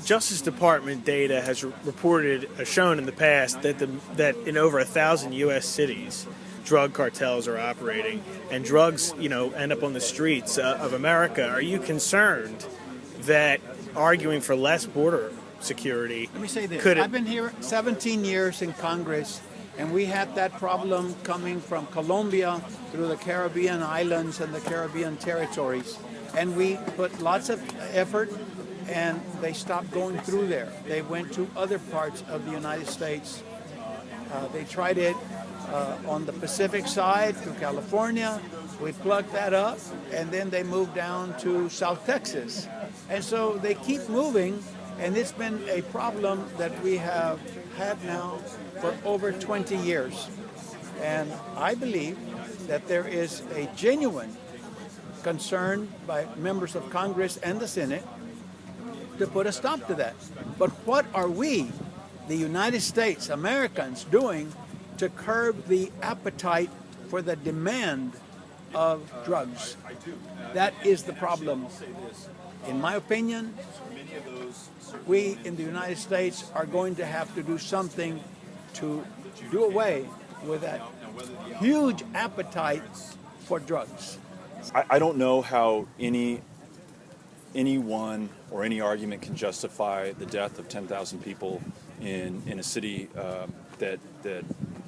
Justice Department data has shown in the past that in over 1,000 U.S. cities, drug cartels are operating, and drugs, end up on the streets of America. Are you concerned that arguing for less border security? Let me say this. I've been here 17 years in Congress, and we had that problem coming from Colombia through the Caribbean islands and the Caribbean territories. And we put lots of effort, and they stopped going through there. They went to other parts of the United States. They tried it on the Pacific side through California. We plugged that up, and then they moved down to South Texas. And so they keep moving, and it's been a problem that we have had now for over 20 years. And I believe that there is a genuine concern by members of Congress and the Senate to put a stop to that. But what are we, the United States, Americans, doing to curb the appetite for the demand of drugs? That is the problem. In my opinion, we in the United States are going to have to do something to do away with that huge appetite for drugs. I don't know how anyone or any argument can justify the death of 10,000 people in a city that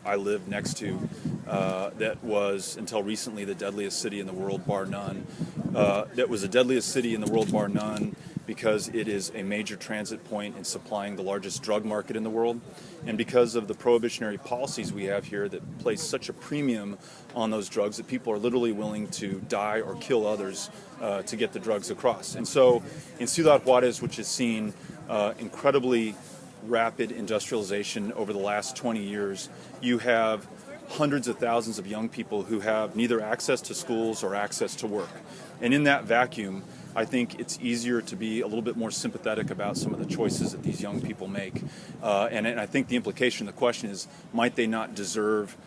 I live next to, that was until recently the deadliest city in the world, bar none. That was the deadliest city in the world, bar none, because it is a major transit point in supplying the largest drug market in the world, and because of the prohibitionary policies we have here that place such a premium on those drugs that people are literally willing to die or kill others to get the drugs across. And so in Ciudad Juarez, which has seen incredibly rapid industrialization over the last 20 years, you have hundreds of thousands of young people who have neither access to schools or access to work. And in that vacuum, I think it's easier to be a little bit more sympathetic about some of the choices that these young people make. And I think the implication of the question is, might they not deserve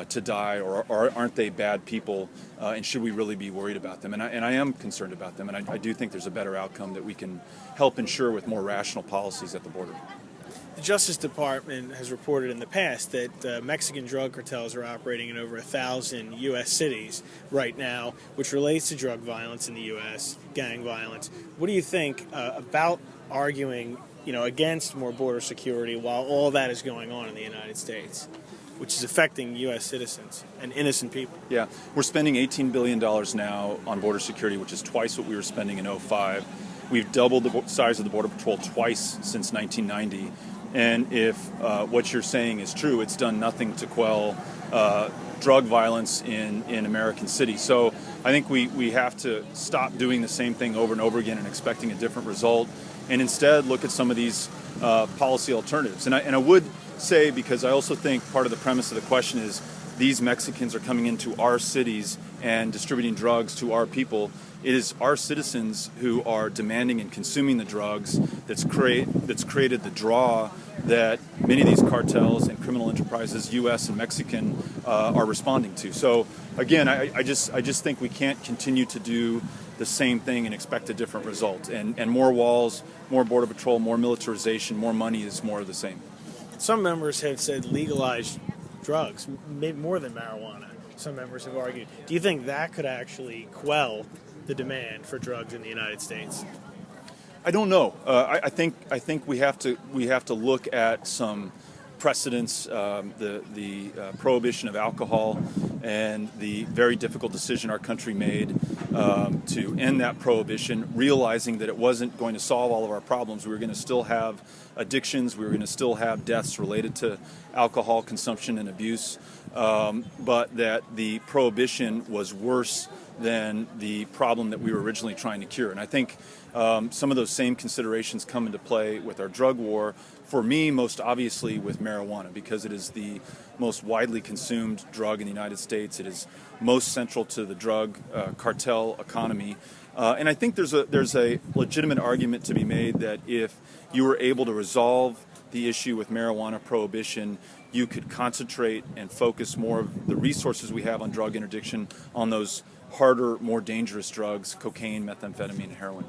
to die, or aren't they bad people, and should we really be worried about them? And I am concerned about them, and I do think there's a better outcome that we can help ensure with more rational policies at the border. The Justice Department has reported in the past that Mexican drug cartels are operating in over 1,000 U.S. cities right now, which relates to drug violence in the U.S., gang violence. What do you think about arguing, against more border security while all that is going on in the United States, which is affecting U.S. citizens and innocent people? Yeah, we're spending $18 billion now on border security, which is twice what we were spending in 2005. We've doubled the size of the Border Patrol twice since 1990. And if what you're saying is true, it's done nothing to quell drug violence in American cities. So I think we have to stop doing the same thing over and over again and expecting a different result, and instead look at some of these policy alternatives. And I would say, because I also think part of the premise of the question is these Mexicans are coming into our cities and distributing drugs to our people. It is our citizens who are demanding and consuming the drugs that's created the draw that many of these cartels and criminal enterprises, U.S. and Mexican, are responding to. So again, I just think we can't continue to do the same thing and expect a different result. And more walls, more border patrol, more militarization, more money is more of the same. Some members have said legalize drugs, maybe more than marijuana. Some members have argued. Do you think that could actually quell the demand for drugs in the United States? I don't know. I think we have to look at some precedents, the prohibition of alcohol, and the very difficult decision our country made to end that prohibition, realizing that it wasn't going to solve all of our problems. We were going to still have addictions. We were going to still have deaths related to alcohol consumption and abuse, but that the prohibition was worse than the problem that we were originally trying to cure. And I think some of those same considerations come into play with our drug war. For me, most obviously with marijuana, because it is the most widely consumed drug in the United States. It is most central to the drug cartel economy. And I think there's a legitimate argument to be made that if you were able to resolve the issue with marijuana prohibition, you could concentrate and focus more of the resources we have on drug interdiction on those harder, more dangerous drugs, cocaine, methamphetamine, and heroin.